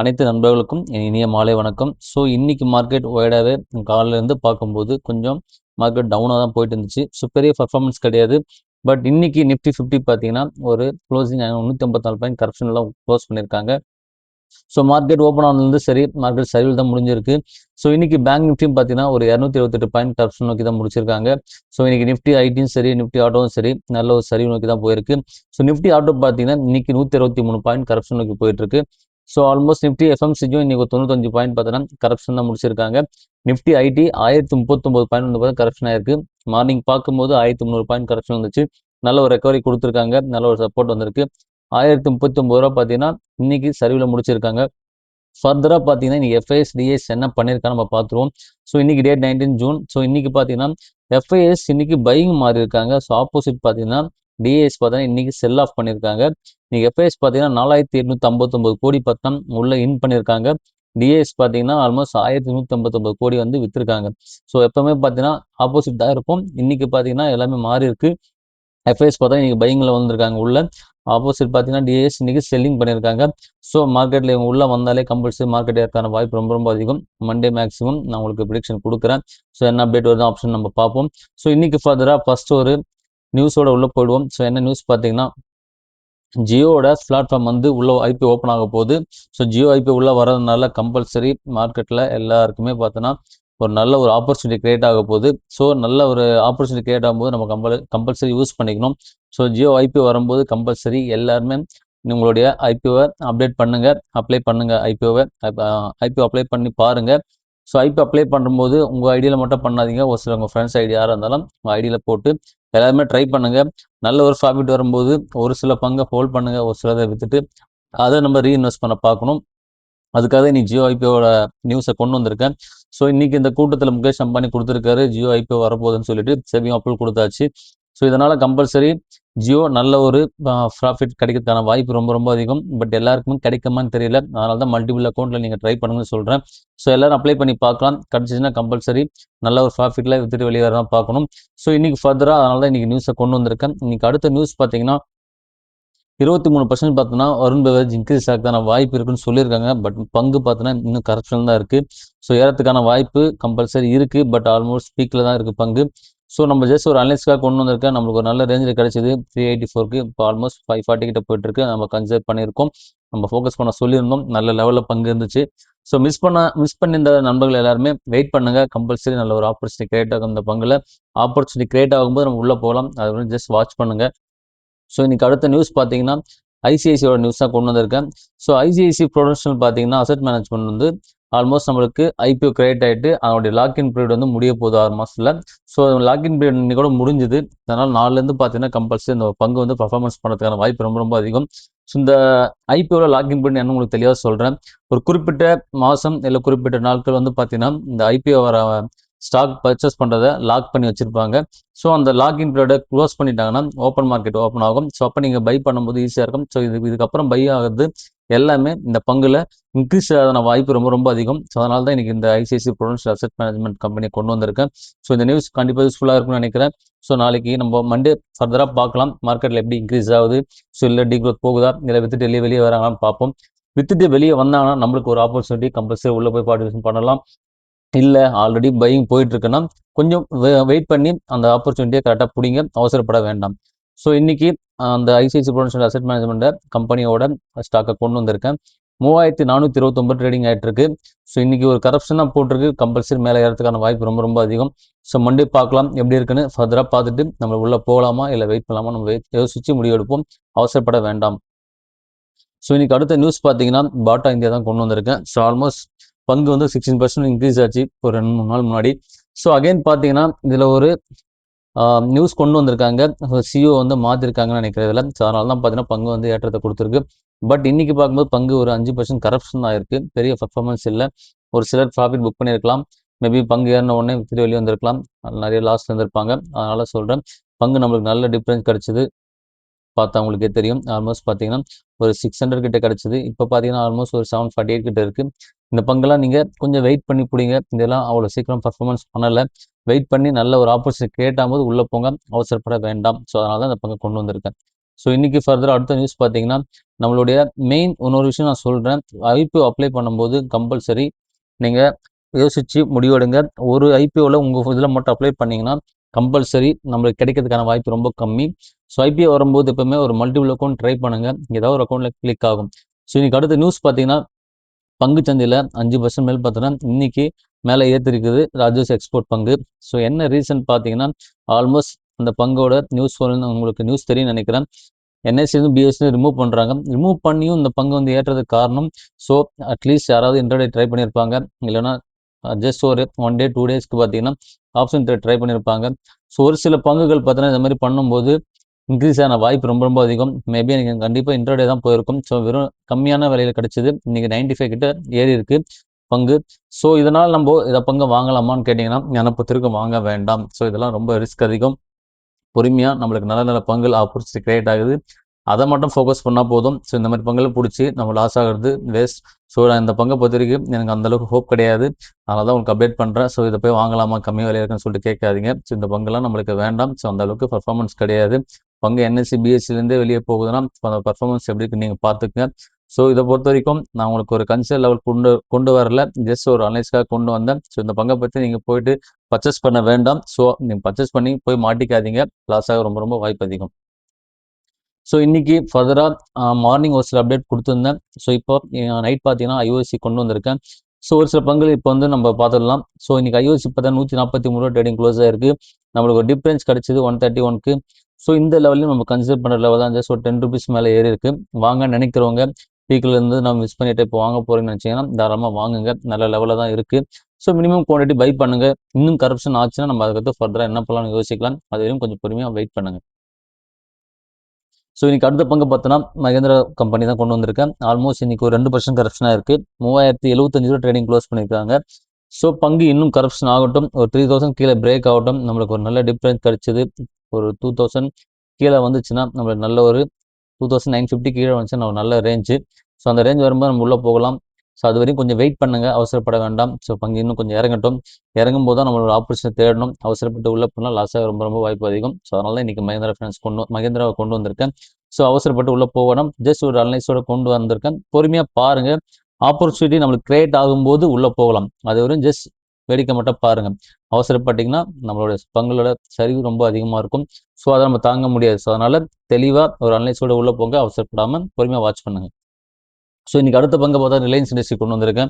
அனைத்து நண்பர்களுக்கும் என் இனிய மாலை வணக்கம். ஸோ இன்னைக்கு மார்க்கெட் ஒய்டாவே காலையிலேருந்து பார்க்கும்போது கொஞ்சம் மார்க்கெட் டவுனாக தான் போயிட்டு இருந்துச்சு. ஸோ பெரிய பர்ஃபார்மன்ஸ் கிடையாது. பட் இன்னைக்கு நிஃப்டி 50 பார்த்தீங்கன்னா ஒரு க்ளோசிங் 354 பாயிண்ட் கரெக்ஷன்லாம் க்ளோஸ் பண்ணியிருக்காங்க. ஸோ மார்க்கெட் ஓப்பன் ஆனதுலேருந்து சரி மார்க்கெட் சரிவில் தான் முடிஞ்சிருக்கு. ஸோ இன்னைக்கு பேங்க் நிஃப்டியும் பார்த்தீங்கன்னா ஒரு 228 பாயிண்ட் கரெக்ஷன் நோக்கி தான் முடிச்சிருக்காங்க. ஸோ இன்னைக்கு நிஃப்டி ஐடியும் சரி நிஃப்டி ஆட்டோவும் சரி நல்ல ஒரு சரிவு நோக்கி தான் போயிருக்கு. ஸோ நிஃப்டி ஆட்டோ பார்த்தீங்கன்னா இன்னைக்கு 123 பாயிண்ட் கரெக்ஷன் நோக்கி போயிட்டு இருக்கு. ஸோ ஆல்மோஸ்ட் நிஃப்டி எஃப்எம்சிஜியும் இன்னைக்கு 95 பாயிண்ட் பார்த்தீங்கன்னா கரெக்ஷன் தான் முடிச்சிருக்காங்க. நிஃப்டி ஐடி 1039 பாயிண்ட் வந்து பார்த்தா கரெக்ஷன் ஆயிருக்கு. மார்னிங் பார்க்கும்போது 1300 பாயிண்ட் கரெக்ஷன் வந்துச்சு. நல்ல ஒரு ரெக்கவரி கொடுத்துருக்காங்க. நல்ல ஒரு சப்போர்ட் வந்திருக்கு. 1039 ரூபா பார்த்தீங்கன்னா இன்னைக்கு சரிவில் முடிச்சிருக்காங்க. ஃபர்தராக பார்த்தீங்கன்னா இன்னைக்கு எஃப்ஐஎஸ் டிஎஸ் என்ன பண்ணியிருக்கான்னு நம்ம பார்த்துருவோம். ஸோ இன்னைக்கு டேட் 19 ஜூன். ஸோ இன்னைக்கு பார்த்தீங்கன்னா எஃப்ஐஎஸ் இன்னைக்கு பையிங் மாறி இருக்காங்க. ஸோ ஆப்போசிட் பார்த்தீங்கன்னா டிஎஸ் பார்த்தீங்கன்னா இன்னைக்கு செல் ஆஃப் பண்ணியிருக்காங்க. இன்னைக்கு எஃப்ஐஎஸ் பார்த்தீங்கன்னா 4859 கோடி பக்கம் உள்ள இன் பண்ணியிருக்காங்க. டிஎஸ் பார்த்தீங்கன்னா ஆல்மோஸ்ட் 1159 கோடி வந்து விற்றுருக்காங்க. ஸோ எப்பவுமே பார்த்தீங்கன்னா ஆப்போசிட் தான் இருக்கும். இன்னைக்கு பார்த்தீங்கன்னா எல்லாமே மாறி இருக்கு. எஃப்ஐஎஸ் பார்த்தா இன்னைக்கு பையிங்கில் வந்திருக்காங்க உள்ள. ஆப்போசிட் பார்த்தீங்கன்னா டிஎஸ் இன்னைக்கு செல்லிங் பண்ணியிருக்காங்க. ஸோ மார்க்கெட்டில் இவங்க உள்ள வந்தாலே கம்பல்சரி மார்க்கெட் ஏற்கான வாய்ப்பு ரொம்ப ரொம்ப அதிகம். மண்டே மேக்ஸிமம் நான் உங்களுக்கு ப்ரிடிக்ஷன் கொடுக்குறேன். ஸோ என்ன அப்டேட் வருது ஆப்ஷன் நம்ம பார்ப்போம். ஸோ இன்னைக்கு ஃபர்தராக ஃபர்ஸ்ட் ஒரு நியூஸோட உள்ள போயிடுவோம். ஸோ என்ன நியூஸ் பார்த்தீங்கன்னா ஜியோட பிளாட்ஃபார்ம் வந்து உள்ள ஐபி ஓப்பன் ஆக போகுது. ஸோ ஜியோ ஐபி உள்ள வரதுனால கம்பல்சரி மார்க்கெட்டில் எல்லாருக்குமே பார்த்தோன்னா ஒரு நல்ல ஒரு ஆப்பர்ச்சுனிட்டி கிரியேட் ஆக போகுது. ஸோ நல்ல ஒரு ஆப்பர்ச்சுனிட்டி கிரியேட் ஆகும்போது நம்ம கம்பல்சரி யூஸ் பண்ணிக்கணும். ஸோ ஜியோ ஐபி வரும்போது கம்பல்சரி எல்லாருமே உங்களுடைய ஐபிஓவை அப்டேட் பண்ணுங்க, அப்ளை பண்ணுங்க. ஐபிஓ அப்ளை பண்ணி பாருங்க. ஸோ ஐபி அப்ளை பண்ணும்போது உங்கள் ஐடியில் மட்டும் பண்ணாதீங்க. ஒரு சில உங்கள் ஃப்ரெண்ட்ஸ் ஐடி யாராக இருந்தாலும் உங்கள் ஐடியில் போட்டு எல்லாருமே ட்ரை பண்ணுங்க. நல்ல ஒரு ப்ராஃபிட் வரும்போது ஒரு சில பங்கை ஹோல்ட் பண்ணுங்க, ஒரு சிலதை விற்றுட்டு அதை நம்ம ரீஇன்வெஸ்ட் பண்ண பார்க்கணும். அதுக்காக நீ ஜியோ ஐபிஓட நியூஸை கொண்டு வந்திருக்கேன். ஸோ இன்னைக்கு இந்த கூட்டத்தில் முகேஷ் அம்பானி கொடுத்துருக்காரு ஜியோ ஐபிஓ வரப்போகுதுன்னு சொல்லிட்டு செபியும் அப்ரூவல் கொடுத்தாச்சு. ஸோ இதனால் கம்பல்சரி ஜியோ நல்ல ஒரு ப்ராஃபிட் கிடைக்கிறதுக்கான வாய்ப்பு ரொம்ப ரொம்ப அதிகம். பட் எல்லாருக்குமே கிடைக்குமான்னு தெரியல. அதனால தான் மல்டிபிள் அக்கௌண்ட்டில் நீங்கள் ட்ரை பண்ணுங்கன்னு சொல்கிறேன். ஸோ எல்லோரும் அப்ளை பண்ணி பார்க்கலாம். கிடச்சிச்சின்னா கம்பல்சரி நல்ல ஒரு ப்ராஃபிட்டில் வித்துட்டு வெளியே வரதான் பார்க்கணும். ஸோ இன்னைக்கு ஃபர்தராக அதனால தான் இன்றைக்கி நியூஸை கொண்டு வந்திருக்கேன். இன்னைக்கு அடுத்த நியூஸ் பார்த்தீங்கன்னா 23% பார்த்தோன்னா வருண் பெவரேஜ் இன்க்ரீஸ் ஆகிறதுக்கான வாய்ப்பு இருக்குன்னு சொல்லியிருக்காங்க. பட் பங்கு பார்த்தோன்னா இன்னும் கரெக்ஷன் தான் இருக்குது. ஸோ ஏறத்துக்கான வாய்ப்பு கம்பல்சரி இருக்குது. பட் ஆல்மோஸ்ட் பீக்கில் தான் இருக்குது பங்கு. ஸோ நம்ம ஜஸ்ட் ஒரு அனலிஸ்க்காக கொண்டு வந்திருக்கேன். நம்மளுக்கு ஒரு நல்ல ரேஞ்சில் கிடைச்சிது 384க்கு. இப்போ ஆல்மோஸ்ட் 540 கிட்ட போயிட்டுருக்கு. நம்ம கன்சிடர் பண்ணியிருக்கோம். நம்ம ஃபோக்கஸ் பண்ண சொல்லியிருந்தோம். நல்ல லெவலில் பங்கு இருந்துச்சு. ஸோ மிஸ் பண்ணியிருந்த நண்பர்கள் எல்லாருமே வெயிட் பண்ணுங்கள். கம்பல்சரி நல்ல ஒரு ஆப்பர்ச்சுனிட்டி கிரியேட் ஆகும். இந்த பங்கில் ஆப்பர்ச்சுனிட்டி கிரியேட் ஆகும்போது நம்ம உள்ளே போகலாம். அது வந்து ஜஸ்ட் வாட்ச் பண்ணுங்கள். ஸோ இன்னைக்கு அடுத்த நியூஸ் பார்த்தீங்கன்னா ஐசிஐசியோட நியூஸ் தான் கொண்டு வந்திருக்கேன். ஸோ ஐசிஐசி ப்ரொடென்ஷியல் பார்த்தீங்கன்னா அசெட் மேனேஜ்மெண்ட் வந்து ஆல்மோஸ்ட் நம்மளுக்கு ஐபிஓ கிரியேட் ஆகிட்டு அதனுடைய லாக்இன் பீரியட் வந்து முடிய போகுது 6 மாதத்தில். ஸோ லாக்இன் பீரியட் இன்னைக்கு கூட முடிஞ்சுது. அதனால் நாலுலேருந்து பார்த்தீங்கன்னா கம்பல்சரி இந்த பங்கு வந்து பர்ஃபார்மன்ஸ் பண்ணுறதுக்கான வாய்ப்பு ரொம்ப ரொம்ப அதிகம். ஸோ இந்த ஐபிஓவில் லாக்இன் பீரியட் என்ன உங்களுக்கு தெளிவாக சொல்கிறேன். ஒரு குறிப்பிட்ட மாதம் இல்லை குறிப்பிட்ட நாட்கள் வந்து பார்த்தீங்கன்னா இந்த ஐபிஓ வர ஸ்டாக் பர்ச்சேஸ் பண்ணுறதை லாக் பண்ணி வச்சுருப்பாங்க. ஸோ அந்த லாக்இன் பீரியடை க்ளோஸ் பண்ணிட்டாங்கன்னா ஓப்பன் மார்க்கெட் ஓப்பன் ஆகும். ஸோ அப்போ நீங்கள் பை பண்ணும்போது ஈஸியாக இருக்கும். ஸோ இதுக்கப்புறம் பை ஆகிறது எல்லாமே இந்த பங்கில் இன்க்ரீஸ் ஆகாத வாய்ப்பு ரொம்ப ரொம்ப அதிகம். ஸோ அதனால தான் இன்றைக்கி இந்த ஐசிஐசி ப்ரொடென்ஷியல் அசெட் மேனேஜ்மெண்ட் கம்பெனியை கொண்டு வந்திருக்கேன். ஸோ இந்த நியூஸ் கண்டிப்பாக யூஸ்ஃபுல்லாக இருக்கும்னு நினைக்கிறேன். ஸோ நாளைக்கு நம்ம மண்டே ஃபர்தராக பார்க்கலாம் மார்க்கெட்டில் எப்படி இன்க்ரீஸ் ஆகுது. ஸோ இல்லை டிக்ரோத் போகுதா இல்லை வித்துட்டு வெளியே வராங்களான்னு பார்ப்போம். வித்துட்டு வெளியே வந்தாங்கன்னா நம்மளுக்கு ஒரு ஆப்பர்ச்சுனிட்டி கம்பல்சரி உள்ளே போய் பார்ட்டிசிபேட் பண்ணலாம். இல்லை ஆல்ரெடி பையிங் போயிட்டுருக்குன்னா கொஞ்சம் வெயிட் பண்ணி அந்த ஆப்பர்ச்சுனிட்டியை கரெக்டாக பிடிங்க. அவசரப்பட வேண்டாம். ஸோ இன்றைக்கி அந்த ஐசிஐசி ப்ரொடென்ஷியல் அசெட் மேனேஜ்மெண்ட்டை கம்பெனியோட ஸ்டாக்கை கொண்டு வந்திருக்கேன். 3429 ட்ரேடிங் ஆகிட்டுருக்கு. ஸோ இன்றைக்கி ஒரு கரப்ஷன் தான் போட்டிருக்கு. கம்பல்சரி மேலே ஏறதுக்கான வாய்ப்பு ரொம்ப ரொம்ப அதிகம். ஸோ மண்டே பார்க்கலாம் எப்படி இருக்குன்னு. ஃபர்தராக பார்த்துட்டு நம்ம உள்ளே போகலாமா இல்லை வெயிட் பண்ணலாமா நம்ம யோசித்து முடிவெடுப்போம். அவசரப்பட வேண்டாம். ஸோ இன்றைக்கி அடுத்த நியூஸ் பார்த்தீங்கன்னா பாட்டா இந்தியா தான் கொண்டு வந்திருக்கேன். ஸோ ஆல்மோஸ்ட் பங்கு வந்து 16% இன்க்ரீஸ் ஆச்சு ஒரு 2-3 நாள் முன்னாடி. ஸோ அகைன் பார்த்தீங்கன்னா இதில் ஒரு நியூஸ் கொண்டு வந்திருக்காங்க. சிஓ வந்து மாற்றிருக்காங்கன்னு நினைக்கிறேன் இதில். ஸோ அதனால தான் பார்த்தீங்கன்னா பங்கு வந்து ஏற்றத்தை கொடுத்துருக்கு. பட் இன்றைக்கி பார்க்கும்போது பங்கு ஒரு 5% கரப்ஷன் ஆகிருக்கு. பெரிய பர்ஃபார்மன்ஸ் இல்லை. ஒரு சிலர் ப்ராஃபிட் புக் பண்ணியிருக்கலாம். மேபி பங்கு ஏறின உடனே வித்துட்டு வெளியே வந்திருக்கலாம். நிறைய லாஸ் இருந்திருப்பாங்க. அதனால் சொல்கிறேன் பங்கு நம்மளுக்கு நல்ல டிஃப்ரென்ஸ் கிடச்சிது. பார்த்தா உங்களுக்கே தெரியும். ஆல்மோஸ்ட் பார்த்தீங்கன்னா ஒரு 600 கிட்ட கிடச்சிது. இப்போ பார்த்தீங்கன்னா ஆல்மோஸ்ட் ஒரு 748 கிட்ட இருக்குது. இந்த பங்கெல்லாம் நீங்கள் கொஞ்சம் வெயிட் பண்ணி பிடிங்க. இதெல்லாம் அவ்வளோ சீக்கிரம் பர்ஃபார்மன்ஸ் பண்ணலை. வெயிட் பண்ணி நல்ல ஒரு ஆப்பர்ச்சுனிட்டி கிரியேட் ஆகும்போது உள்ளே போங்க. அவசரப்பட வேண்டாம். ஸோ அதனால தான் இந்த பங்கை கொண்டு வந்திருக்கேன். ஸோ இன்றைக்கி ஃபர்தராக அடுத்த நியூஸ் பார்த்தீங்கன்னா நம்மளுடைய மெயின் இன்னொரு விஷயம் நான் சொல்கிறேன். ஐபிஓ அப்ளை பண்ணும்போது கம்பல்சரி நீங்கள் யோசித்து முடிவெடுங்க. ஒரு ஐபிஓவில் உங்கள் இதில் மட்டும் அப்ளை பண்ணிங்கன்னா கம்பல்சரி நம்மளுக்கு கிடைக்கிறதுக்கான வாய்ப்பு ரொம்ப கம்மி. ஸோ ஐபிஓ வரும்போது எப்பவுமே ஒரு மல்டிபிள் அக்கௌண்ட் ட்ரை பண்ணுங்கள், ஏதாவது ஒரு அக்கௌண்ட்டில் கிளிக் ஆகும். ஸோ இன்றைக்கி அடுத்த நியூஸ் பார்த்தீங்கன்னா பங்குச்சந்தையில் 5% மேல் பார்த்தோன்னா இன்றைக்கி மேலே ஏற்றிருக்குது ராஜேஷ் எக்ஸ்போர்ட் பங்கு. ஸோ என்ன ரீசன் பார்த்தீங்கன்னா ஆல்மோஸ்ட் அந்த பங்கோட நியூஸ் உங்களுக்கு நியூஸ் தெரியும்னு நினைக்கிறேன். என்எஸ்சியும் பிஎஸ்சியும் ரிமூவ் பண்ணுறாங்க. ரிமூவ் பண்ணியும் இந்த பங்கு வந்து ஏற்றதுக்கு காரணம் ஸோ அட்லீஸ்ட் யாராவது இன்டர்டே ட்ரை பண்ணியிருப்பாங்க, இல்லைன்னா ஜஸ்ட் ஒரு 1 டே 2 டேஸ்க்கு பார்த்தீங்கன்னா ஆப்ஷன் ட்ரை பண்ணியிருப்பாங்க. ஸோ ஒரு சில பங்குகள் பார்த்தீங்கன்னா இந்த மாதிரி பண்ணும்போது இன்க்ரீஸ் ஆன வாய்ப்பு ரொம்ப ரொம்ப அதிகம். மேபி எனக்கு கண்டிப்பாக இன்டர்டே தான் போயிருக்கும். ஸோ வெறும் கம்மியான விலையில் கிடச்சிது. இன்றைக்கி 95 கிட்ட ஏறி இருக்கு பங்கு. ஸோ இதனால் நம்ம இதை பங்கு வாங்கலாமான்னு கேட்டிங்கன்னா எனக்கு திரும்ப வாங்க வேண்டாம். ஸோ இதெல்லாம் ரொம்ப ரிஸ்க் அதிகம். பொறுமையாக நம்மளுக்கு நல்ல நல்ல பங்குகள் ஆப்பர்ச்சுனிட்டி கிரியேட் ஆகுது, அதை மட்டும் ஃபோக்கஸ் பண்ணால் போதும். ஸோ இந்த மாதிரி பங்குகளை பிடிச்சி நம்ம லாஸ் ஆகிறது வேஸ்ட். ஸோ நான் இந்த பங்கை பொறுத்த வரைக்கும் எனக்கு அந்தளவுக்கு ஹோப் கிடையாது, அதனால தான் உங்களுக்கு அப்டேட் பண்ணுறேன். ஸோ இதை போய் வாங்கலாமா கம்மி விலையாக இருக்குன்னு சொல்லிட்டு கேட்காதீங்க. ஸோ இந்த பங்குலாம் நம்மளுக்கு வேண்டாம். ஸோ அந்தளவுக்கு பர்ஃபார்மன்ஸ் கிடையாது. பங்கு என்எஸ்சி பிஎஸ்சிலேருந்தே வெளியே போகுதுன்னா அந்த பர்ஃபார்மன்ஸ் எப்படி இருக்குன்னு நீங்கள் பார்த்துக்குங்க. ஸோ இதை பொறுத்த வரைக்கும் நான் உங்களுக்கு ஒரு கன்சர்ன் லெவல் கொண்டு வரல, ஜஸ்ட் ஒரு அனலைஸ்க்காக கொண்டு வந்தேன். ஸோ இந்த பங்கை பற்றி நீங்கள் போயிட்டு பர்ச்சேஸ் பண்ண வேண்டாம். ஸோ நீங்கள் பர்ச்சேஸ் பண்ணி போய் மாட்டிக்காதீங்க, லாஸ் ஆக ரொம்ப ரொம்ப வாய்ப்பு அதிகம். ஸோ இன்றைக்கி ஃபர்தராக மார்னிங் ஒரு சில அப்டேட் கொடுத்துருந்தேன். ஸோ இப்போ நைட் பார்த்தீங்கன்னா ஐஓசி கொண்டு வந்திருக்கேன். ஸோ ஒரு சில பங்குகள் இப்போ வந்து நம்ம பார்த்துடலாம். ஸோ இன்றைக்கி ஐஓசி பார்த்தா 143 ட்ரேடிங் க்ளோஸ் ஆயிருக்கு. நம்மளுக்கு ஒரு டிஃப்ரென்ஸ் கிடச்சிது 131க்கு. ஸோ இந்த லெவலையும் நம்ம கன்சிடர் பண்ணுற லெவல் தான், ஜஸ்ட் ஒரு 10 ருபீஸ் மேலே ஏறி இருக்குது. வாங்க நினைக்கிறவங்க பீக்கிலேருந்து நம்ம மிஸ் பண்ணிட்டு இப்போ வாங்க போகிறேன்னு நினச்சிங்கன்னா தாராளமாக வாங்குங்க, நல்ல லெவலில் தான் இருக்குது. ஸோ மினிமம் குவான்டிட்டி பை பண்ணுங்கள். இன்னும் கரப்ஷன் ஆச்சுன்னா நம்ம அதுக்கடுத்து ஃபர்தராக என்ன பண்ணலாம்னு யோசிக்கலாம். அது வரையும் கொஞ்சம் பொறுமையாக வெயிட் பண்ணுங்கள். ஸோ இன்றைக்கி அடுத்த பங்கு பார்த்தோன்னா மகேந்திரா கம்பெனி தான் கொண்டு வந்திருக்கேன். ஆல்மோஸ்ட் இன்றைக்கி ஒரு 2% கரப்ஷனாக இருக்குது. 3075 ட்ரேடிங் க்ளோஸ் பண்ணியிருக்காங்க. ஸோ பங்கு இன்னும் கரப்ஷன் ஆகட்டும், ஒரு 3000 கீழே பிரேக் ஆகட்டும், நம்மளுக்கு ஒரு நல்ல டிஃப்ரென்ஸ் கிடச்சிது. ஒரு 2000 கீழே வந்துச்சுன்னா நம்மளுக்கு நல்ல ஒரு 2950 கீழே வந்துச்சுன்னா ஒரு நல்ல ரேஞ்சு. ஸோ அந்த ரேஞ்ச் வரும்போது நம்ம உள்ளே போகலாம். ஸோ அது வரையும் கொஞ்சம் வெயிட் பண்ணுங்கள், அவசரப்பட வேண்டாம். ஸோ பங்கு இன்னும் கொஞ்சம் இறங்கட்டும். இறங்கும்போது தான் நம்மளோட ஆப்பர்ச்சுனிட்டி தேடணும். அவசரப்பட்டு உள்ளே போனால் லாஸாக ரொம்ப ரொம்ப வாய்ப்பு அதிகம். ஸோ அதனால தான் இன்றைக்கி மகேந்திராவை கொண்டு வந்திருக்கேன். ஸோ அவசரப்பட்டு உள்ளே போகணும், ஜஸ்ட் ஒரு அனலைஸோடு கொண்டு வந்திருக்கேன். பொறுமையாக பாருங்கள், ஆப்பர்ச்சுனிட்டி நம்மளுக்கு கிரியேட் ஆகும்போது உள்ளே போகலாம். அது வரையும் ஜஸ்ட் வேடிக்கை மட்டும் பாருங்கள். அவசரப்பட்டிங்கன்னா நம்மளோட பங்குகளோட சரிவு ரொம்ப அதிகமாக இருக்கும். ஸோ அதை நம்ம தாங்க முடியாது. ஸோ அதனால் தெளிவாக ஒரு அனலைஸோடு உள்ளே போங்க, அவசரப்படாமல் பொறுமையாக வாட்ச் பண்ணுங்கள். ஸோ இன்றைக்கி அடுத்த பங்கு பார்த்தா ரிலையன்ஸ் இண்டஸ்ட்ரி கொண்டு வந்திருக்கேன்.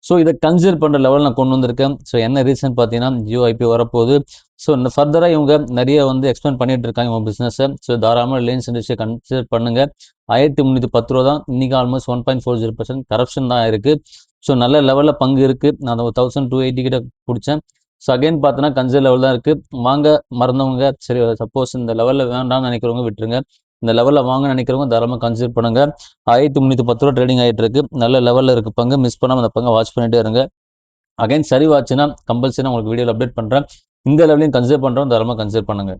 ஸோ இதை கன்சிடர் பண்ணுற லெவல் நான் கொண்டு வந்திருக்கேன். ஸோ என்ன ரீசன் பார்த்தீங்கன்னா ஜியோ ஐபிஓ வரப்போகுது. ஸோ இந்த ஃபர்தராக இவங்க நிறைய வந்து எக்ஸ்பேண்ட் பண்ணிட்டு இருக்காங்க இவங்க பிஸ்னஸை. ஸோ தாராளமாக ரிலையன்ஸ் இண்டஸ்ட்ரியை கன்சிடர் பண்ணுங்கள். 1310 தான் இன்றைக்கி. ஆல்மோஸ்ட் 1.40% கரப்ஷன் தான் இருக்குது. ஸோ நல்ல லெவலில் பங்கு இருக்குது. நான் 1280 கிட்ட பிடிச்சேன். ஸோ அகைன் பார்த்தோன்னா கன்சிடர் லெவல் தான் இருக்குது. வாங்க மறந்தவங்க சரி, சப்போஸ் இந்த லெவலில் வேண்டாம்னு நினைக்கிறவங்க விட்டுருங்க. இந்த லெவலில் வாங்க நினைக்கிறவங்க தாராளமாக கன்சிடர் பண்ணுங்கள். 1310 ட்ரேடிங் ஆகிட்டு இருக்கு. நல்ல லெவலில் இருக்கு பங்கு. மிஸ் பண்ணாமல் அந்த பங்கை வாட்ச் பண்ணிட்டே இருங்க. அகைன் சரிவாச்சுன்னா கம்பல்சரி உங்களுக்கு வீடியோவில் அப்டேட் பண்ணுறேன். இந்த லெவலையும் கன்சிடர் பண்ணுறோம், தாராளமாக கன்சிடர் பண்ணுங்கள்.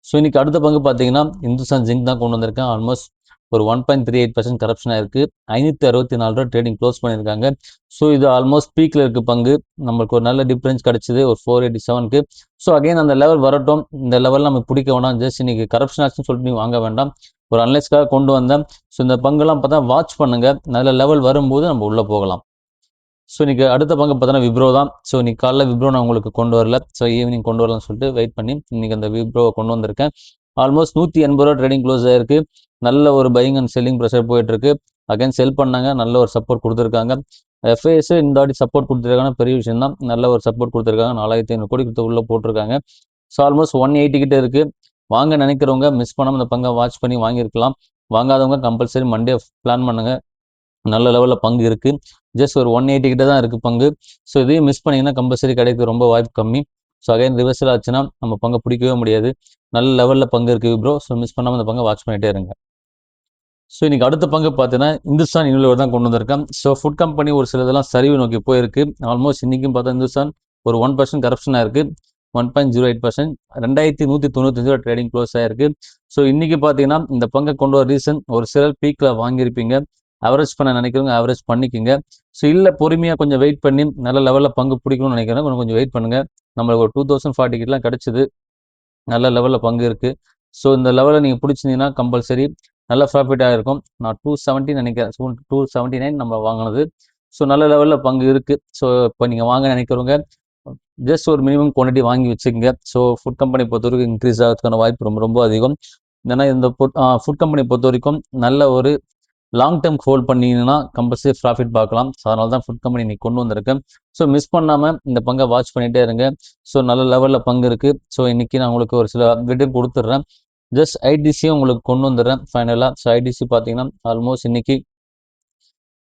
ஸோ இன்றைக்கி அடுத்த பங்கு பார்த்தீங்கன்னா இந்துஸ்தான் ஜிங்க் தான் கொண்டு வந்திருக்கேன். ஆல்மோஸ்ட் ஒரு 1.38% கரப்ஷனாக இருக்குது. 564 ரூபா ட்ரேடிங் க்ளோஸ் பண்ணியிருக்காங்க. ஸோ இது ஆல்மோஸ்ட் பீக்கில் இருக்குது பங்கு. நம்மளுக்கு ஒரு நல்ல டிஃப்ரென்ஸ் கிடச்சிது ஒரு 487க்கு. ஸோ அகைன் அந்த லெவல் வரட்டும். இந்த லெவலில் நம்ம பிடிக்க வேண்டாம். ஜஸ்ட் இன்றைக்கி கரப்ஷன் ஆச்சுன்னு சொல்லிட்டு நீங்கள் வாங்க வேண்டாம். ஒரு அனலைஸ்க்காக கொண்டு வந்தேன். ஸோ இந்த பங்குலாம் பார்த்தா வாட்ச் பண்ணுங்கள். நல்ல லெவல் வரும்போது நம்ம உள்ளே போகலாம். ஸோ இன்றைக்கி அடுத்த பங்கு பார்த்தோன்னா விப்ரோ தான். ஸோ இன்றைக்கி காலைல விப்ரோ நான் உங்களுக்கு கொண்டு வரல. ஸோ ஈவினிங் கொண்டு வரலாம்னு சொல்லிட்டு வெயிட் பண்ணி இன்றைக்கி அந்த விப்ரோவை கொண்டு வந்திருக்கேன். ஆல்மோஸ்ட் 180 ரூபா ட்ரேடிங் க்ளோஸ் ஆயிருக்கு. நல்ல ஒரு பையிங் அண்ட் செல்லிங் ப்ரெஷர் போயிட்டுருக்கு. அகைன் செல் பண்ணாங்க, நல்ல ஒரு சப்போர்ட் கொடுத்துருக்காங்க. எஃப்ஐஎஸ் இந்த வாட்டி சப்போர்ட் கொடுத்துருக்காங்க, பெரிய விஷயம் தான். நல்ல ஒரு சப்போர்ட் கொடுத்துருக்காங்க. 4500 கோடி கொடுத்து உள்ளே போட்டிருக்காங்க. ஸோ ஆல்மோஸ்ட் 180 கிட்ட இருக்குது. வாங்க நினைக்கிறவங்க மிஸ் பண்ணாமல் இந்த பங்கை வாட்ச் பண்ணி வாங்கியிருக்கலாம். வாங்காதவங்க கம்பல்சரி மண்டே பிளான் பண்ணுங்கள். நல்ல லெவலில் பங்கு இருக்குது. ஜஸ்ட் ஒரு 180 கிட்ட தான் இருக்குது பங்கு. ஸோ இதையும் மிஸ் பண்ணிங்கன்னா கம்பல்சரி கிடைக்க ரொம்ப வாய்ப்பு கம்மி. ஸோ அகைன் ரிவர்சல் ஆச்சுன்னா நம்ம பங்கை பிடிக்கவே முடியாது. நல்ல லெவலில் பங்கு இருக்குது ப்ரோ. ஸோ மிஸ் பண்ணாமல் அந்த பங்கை வாட்ச் பண்ணிகிட்டே இருங்க. ஸோ இன்றைக்கி அடுத்த பங்கு பார்த்தீங்கன்னா இந்துஸ்தான் யூனிலிவர் தான் கொண்டு வந்திருக்கேன். ஸோ ஃபுட் கம்பெனி ஒரு சில இதெல்லாம் சரிவு நோக்கி போயிருக்கு. ஆல்மோஸ்ட் இன்றைக்கும் பார்த்தா இந்துஸ்தான் ஒரு 1% கரப்ஷனாக இருக்குது. 1.08%, 2195 ரூபா ட்ரேடிங் க்ளோஸ் ஆகிருக்கு. ஸோ இன்றைக்கி பார்த்தீங்கன்னா இந்த பங்கை கொண்டு வர ரீசன் ஒரு சிலர் பீக்கில் வாங்கியிருப்பீங்க. அவரேஜ் பண்ண நினைக்கிறவங்க அவரேஜ் பண்ணிக்கோங்க. ஸோ இல்லை பொறுமையாக கொஞ்சம் வெயிட் பண்ணி நல்ல லெவலில் பங்கு பிடிக்கணும்னு நினைக்கிறேன். கொஞ்சம் வெயிட் பண்ணுங்கள். நம்மளுக்கு ஒரு 2040 கிட்டலாம் கிடச்சிது. நல்ல லெவலில் பங்கு இருக்குது. ஸோ இந்த லெவலில் நீங்கள் பிடிச்சிருந்தீங்கன்னா கம்பல்சரி நல்ல ப்ராஃபிட்டாக இருக்கும். நான் 270 நினைக்கிறேன். 279 நம்ம வாங்கினது. ஸோ நல்ல லெவலில் பங்கு இருக்குது. ஸோ இப்போ நீங்கள் வாங்க நினைக்கிறவங்க ஜஸ்ட் ஒரு மினிமம் குவான்டிட்டி வாங்கி வச்சுக்கோங்க. ஸோ ஃபுட் கம்பெனி பொறுத்தவரைக்கும் இன்க்ரீஸ் ஆகிறதுக்கான வாய்ப்பு ரொம்ப ரொம்ப அதிகம். ஏன்னா இந்த ஃபுட் கம்பெனி பொறுத்த வரைக்கும் நல்ல ஒரு லாங் டேர்ம் ஹோல்ட் பண்ணிங்கன்னா கம்பல்சரி ப்ராஃபிட் பார்க்கலாம். ஸோ அதனால தான் ஃபுட் கம்பெனி இன்னைக்கு கொண்டு வந்திருக்கேன். ஸோ மிஸ் பண்ணாமல் இந்த பங்கை வாட்ச் பண்ணிகிட்டே இருங்க. ஸோ நல்ல லெவலில் பங்கு இருக்குது. ஸோ இன்னைக்கு நான் உங்களுக்கு ஒரு சில அப்டேட்டும் கொடுத்துட்றேன். ஜஸ்ட் ஐடிசியும் உங்களுக்கு கொண்டு வந்துடுறேன் ஃபைனலாக. ஸோ ஐடிசி பார்த்தீங்கன்னா ஆல்மோஸ்ட் இன்னைக்கு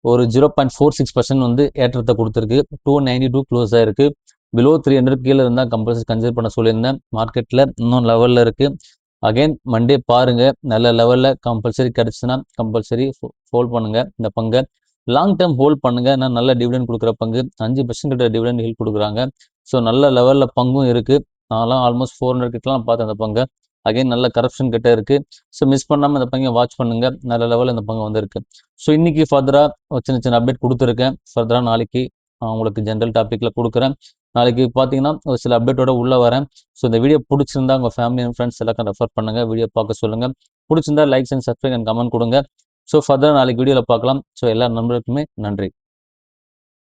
ஒரு 0.46% வந்து ஏற்றத்தை கொடுத்துருக்கு. 292 க்ளோஸ் ஆயிருக்கு. பிலோ 300 கீழே இருந்தால் கம்பல்சரி கன்சிடர் பண்ண சொல்லியிருந்தேன். மார்க்கெட்டில் இன்னும் லெவலில் இருக்குது. அகைன் மண்டே பாருங்க, நல்ல லெவலில் கம்பல்சரி கிடச்சுன்னா கம்பல்சரி ஹோல்ட் பண்ணுங்க இந்த பங்கை. லாங் டேர்ம் ஹோல்ட் பண்ணுங்க. ஏன்னா நல்ல டிவிடெண்ட் கொடுக்குற பங்கு 5% கிட்ட டிவிடெண்ட் ஹீல் கொடுக்குறாங்க. ஸோ நல்ல லெவலில் பங்கும் இருக்குது. நான்லாம் ஆல்மோஸ்ட் 400 கிட்டலாம் பார்த்தேன் அந்த பங்கை. அகைன் நல்ல கரப்ஷன் கிட்ட இருக்குது. ஸோ மிஸ் பண்ணாமல் இந்த பங்கை வாட்ச் பண்ணுங்க. நல்ல லெவலில் இந்த பங்கு வந்திருக்கு. ஸோ இன்னைக்கு ஃபர்தராக சின்ன சின்ன அப்டேட் கொடுத்துருக்கேன். ஃபர்தராக நாளைக்கு உங்களுக்கு ஜென்ரல் டாப்பிக்கில் கொடுக்குறேன். நாளைக்கு பார்த்தீங்கன்னா ஒரு சில அப்டேட்டோட உள்ளே வரேன். ஸோ இந்த வீடியோ பிடிச்சிருந்தா உங்கள் ஃபேமிலி அண்ட் ஃப்ரெண்ட்ஸ் எல்லாருக்கும் ரெஃபர் பண்ணுங்கள். வீடியோ பார்க்க சொல்லுங்கள். பிடிச்சிருந்தா likes and subscribe and comment கொடுங்க. ஸோ ஃபர்தராக நாளைக்கு வீடியோவில் பார்க்கலாம். ஸோ எல்லா நண்பர்களுக்குமே நன்றி.